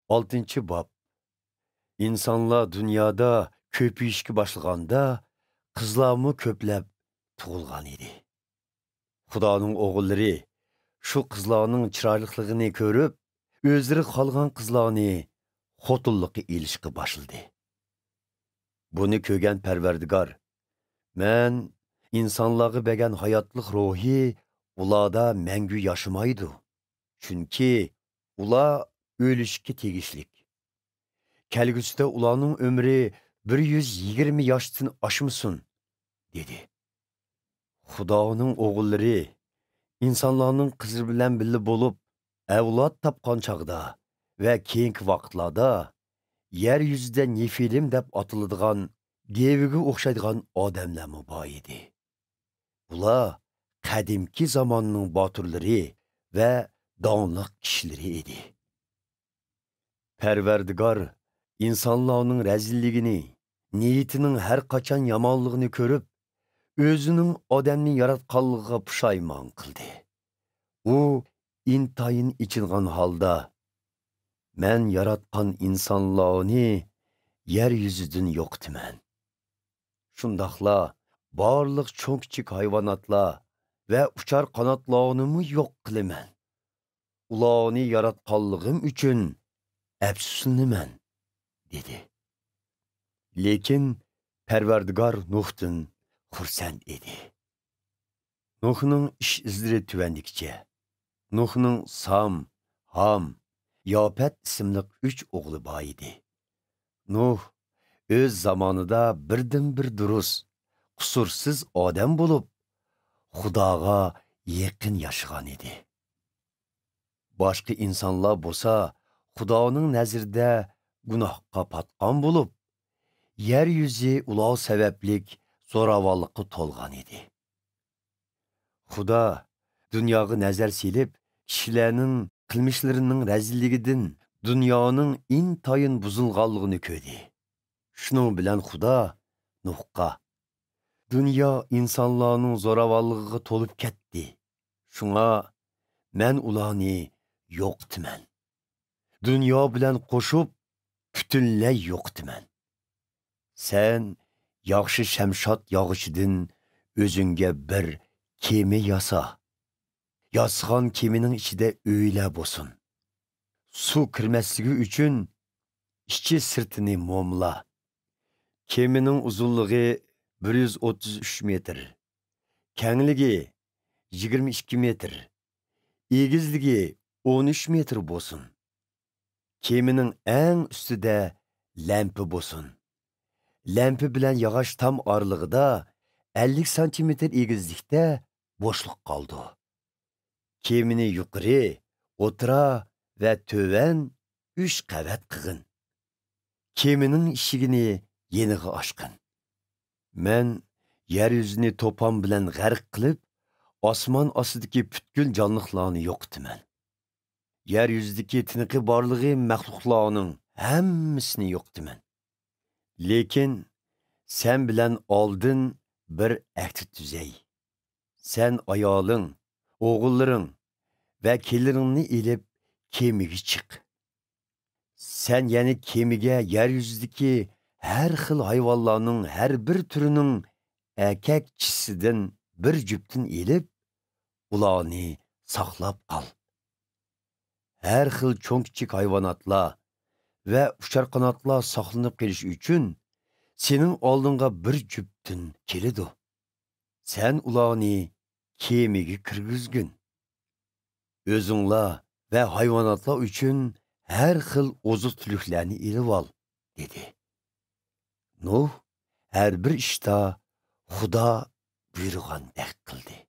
6 bob. İnsanlar dunyoda ko'payishga boshlaganda, qizlarmi ko'plab tug'ilgan edi. Xudoning o'g'illari shu qizlarning chiroyliligini ko'rib, o'zlari qolgan qizlarni xotinlikka elishga boshladi. Buni ko'rgan Parvardigor, "Men insonlarga bergan hayotlik ruhi ularda mangu yashamaydi. Chunki ular o'lishga tegishlik. Kelgusida ularning umri 120 yoshdan oshmasin", dedi. Xudoning o'g'illari insonlarning qizi bilan birga bo'lib, avlod topgan chaqda va keyingi vaqtlarda yer yuzida nefilim deb atiladigan deviga o'xshaydigan odamlarmi bor edi. Ular qadimki zamonning boturlari va donliq kishilari edi. Parvardigor insonlarning razilligini, niyatining har qachon yomonligini ko'rib, o'zining odamni yaratganligiga pushaymon qildi. U intayin ichingan holda, "Men yaratgan insonlarni yer yuzidan yo'qtiman. Shundaqla barliq cho'ng-kichik hayvonotlar va uchar qanotlarni yo'q qilaman. Ularni yaratganligim uchun afsuslanaman", dedi. Lekin Parvardigor Nuhdan xursand edi. Nuhning ish izlari tuvandikcha. Nuhning Sam, Ham, Yopet ismli 3 o'g'li bor edi. Nuh o'z zamonida birdan-bir durust, qusursiz odam bo'lib, Xudoga yaqin yashagan edi. Boshqa insonlar bo'lsa, Xudoning nazarida gunohga patqon bo'lib, yer yuzi ular sabablik zo'ravonlikqa to'lgan edi. Xudo dunyoga nazar silib, kishilarning qilmishlarining razilligidan dunyoning intayin buzilganligini ko'rdi. Shuning bilan Xudo Nuhqa, "Dunyo insonlarning zo'ravonligiga to'lib ketdi. Shunga men ularni yo'qtiman. Dunyo bilan qo'shib butunlay yo'qtiman. Sen yaxshi shamshod yog'ishidan o'zingga bir kema yasa. Yasgan kemining ichida o'ylar bo'lsin. Suv kirmasligi uchun ichi sirtini mo'mla. Kemining uzunligi 133 metr, kengligi 22 metr, egizligi 13 metr bo'lsin. Kemining eng ustida lampi bo'lsin. Lampi bilan yog'och tam oralig'ida 50 santimetr egizlikda bo'shliq qoldi. Kemini yuqori, o'tira va töven 3 qavat qilgin. Kemining eshigini yeniga ochqin. Men yer yuzini to'pon bilan g'arq qilib, osmon ostidagi butkul jonliqlarni yo'qtiman. Yer yuzidagi tiniqi borlig'i maxluqlarning hammasini yo'qtiman. Lekin sen bilan oldin bir ahd tuzay. Sen ayoling, o'g'illaring va keliningni ilib kemiga chiq. Sen yani kemiga yer yuzidagi har xil hayvonlarning har bir turining erkakchisidan bir juftini ilib, ularni saqlab qol. Har xil cho'ng-kichik hayvonotlar va ucharqanotlar saqlanib qolish uchun sening oldinga bir juftini keladi. Sen ularni kemiga kirgizgin. O'zinglar va hayvonotlar uchun har xil oziq-tuliklarni ilib ol, dedi. Nuh har bir ishda Xudo buyurgandek qildi.